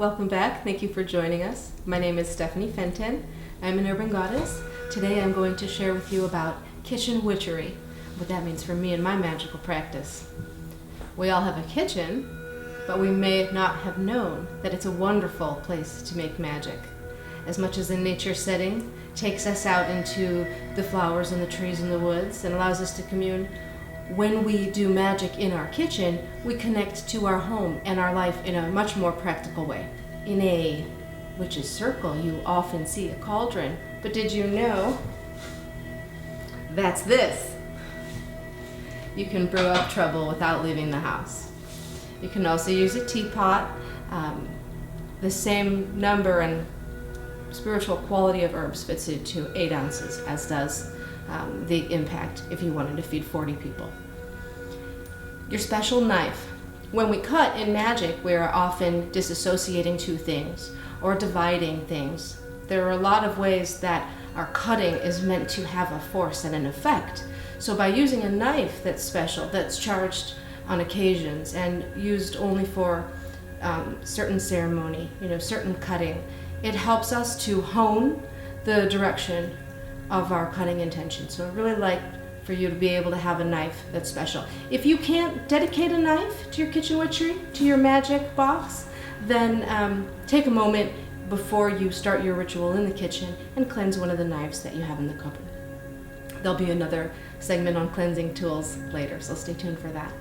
welcome back. Thank you for joining us. My name is Stephanie FENTON. I'm an urban goddess. Today I'm going to share with you about kitchen witchery, what that means for me and my magical practice. We all have a kitchen, but we may not have known that it's a wonderful place to make magic. As much as a nature setting takes us out into the flowers and the trees and the woods and allows us to commune, when we do magic in our kitchen, we connect to our home and our life in a much more practical way. In a witch's circle, you often see a cauldron, but did you know that's this? You can brew up trouble without leaving the house. You can also use a teapot, the same number and spiritual quality of herbs fits into 8 ounces, as does the impact if you wanted to feed 40 people. Your special knife. When we cut in magic, we are often disassociating 2 things or dividing things. There are a lot of ways that our cutting is meant to have a force and an effect. So by using a knife that's special, that's charged on occasions and used only for certain ceremony, certain cutting, it helps us to hone the direction of our cutting intention. So I really like for you to be able to have a knife that's special. If you can't dedicate a knife to your kitchen witchery, to your magic box, then take a moment before you start your ritual in the kitchen and cleanse one of the knives that you have in the cupboard. There'll be another segment on cleansing tools later, so stay tuned for that.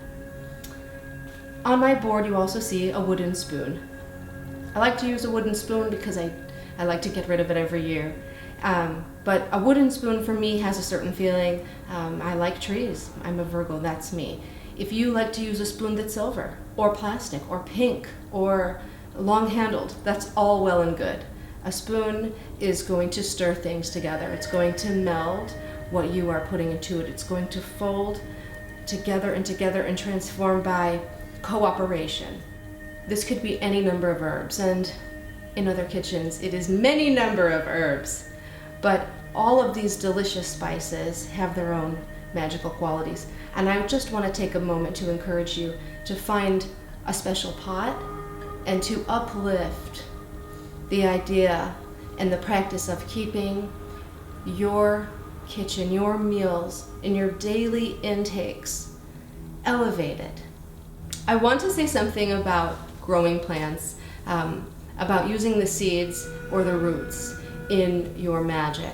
On my board you also see a wooden spoon. I like to use a wooden spoon because I like to get rid of it every year. But a wooden spoon for me has a certain feeling. I like trees. I'm a Virgo, that's me. If you like to use a spoon that's silver or plastic or pink or long-handled, that's all well and good. A spoon is going to stir things together. It's going to meld what you are putting into it. It's going to fold together and transform by cooperation. This could be any number of herbs, and in other kitchens it is many number of herbs. But all of these delicious spices have their own magical qualities. And I just want to take a moment to encourage you to find a special pot and to uplift the idea and the practice of keeping your kitchen, your meals, and your daily intakes elevated. I want to say something about growing plants, about using the seeds or the roots in your magic.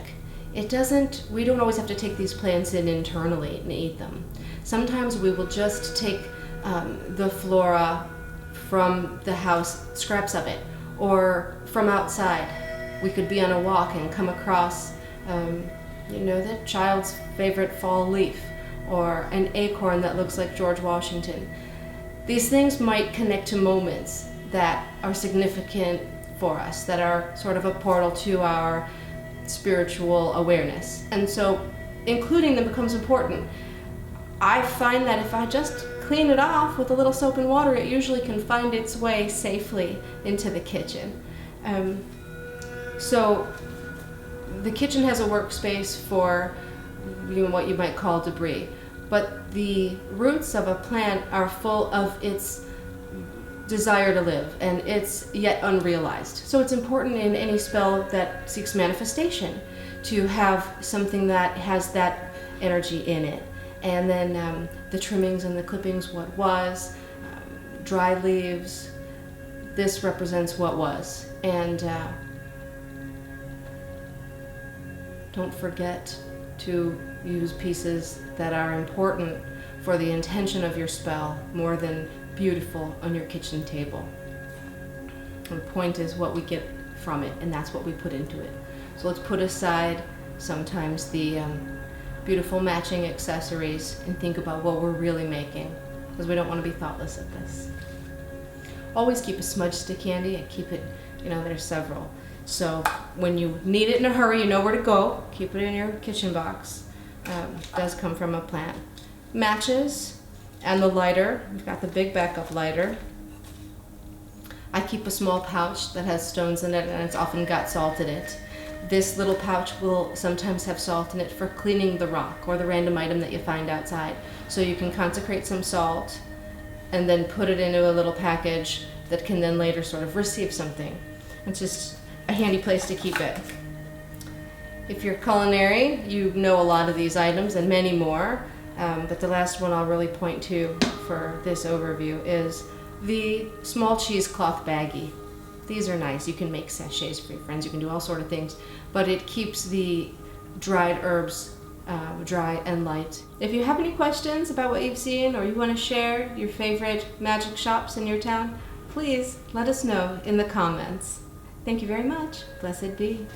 We don't always have to take these plants in internally and eat them. Sometimes we will just take the flora from the house, scraps of it, or from outside. We could be on a walk and come across the child's favorite fall leaf, or an acorn that looks like George Washington. These things might connect to moments that are significant for us, that are sort of a portal to our spiritual awareness. And so including them becomes important. I find that if I just clean it off with a little soap and water, it usually can find its way safely into the kitchen. So the kitchen has a workspace for what you might call debris, but the roots of a plant are full of its desire to live, and it's yet unrealized. So it's important in any spell that seeks manifestation to have something that has that energy in it. And then the trimmings and the clippings, what was, dry leaves, this represents what was. And don't forget to use pieces that are important for the intention of your spell more than beautiful on your kitchen table. The point is what we get from it, and that's what we put into it. So let's put aside sometimes the beautiful matching accessories and think about what we're really making, because we don't want to be thoughtless at this. Always keep a smudge stick handy and keep it, there's several. So when you need it in a hurry, you know where to go. Keep it in your kitchen box. It does come from a plant. Matches. And the lighter, we've got the big backup lighter. I keep a small pouch that has stones in it, and it's often got salt in it. This little pouch will sometimes have salt in it for cleaning the rock or the random item that you find outside. So you can consecrate some salt and then put it into a little package that can then later sort of receive something. It's just a handy place to keep it. If you're culinary, you know a lot of these items and many more, but the last one I'll really point to for this overview is the small cheesecloth baggie. These are nice. You can make sachets for your friends. You can do all sort of things, but it keeps the dried herbs dry and light. If you have any questions about what you've seen, or you want to share your favorite magic shops in your town, please let us know in the comments. Thank you very much. Blessed be.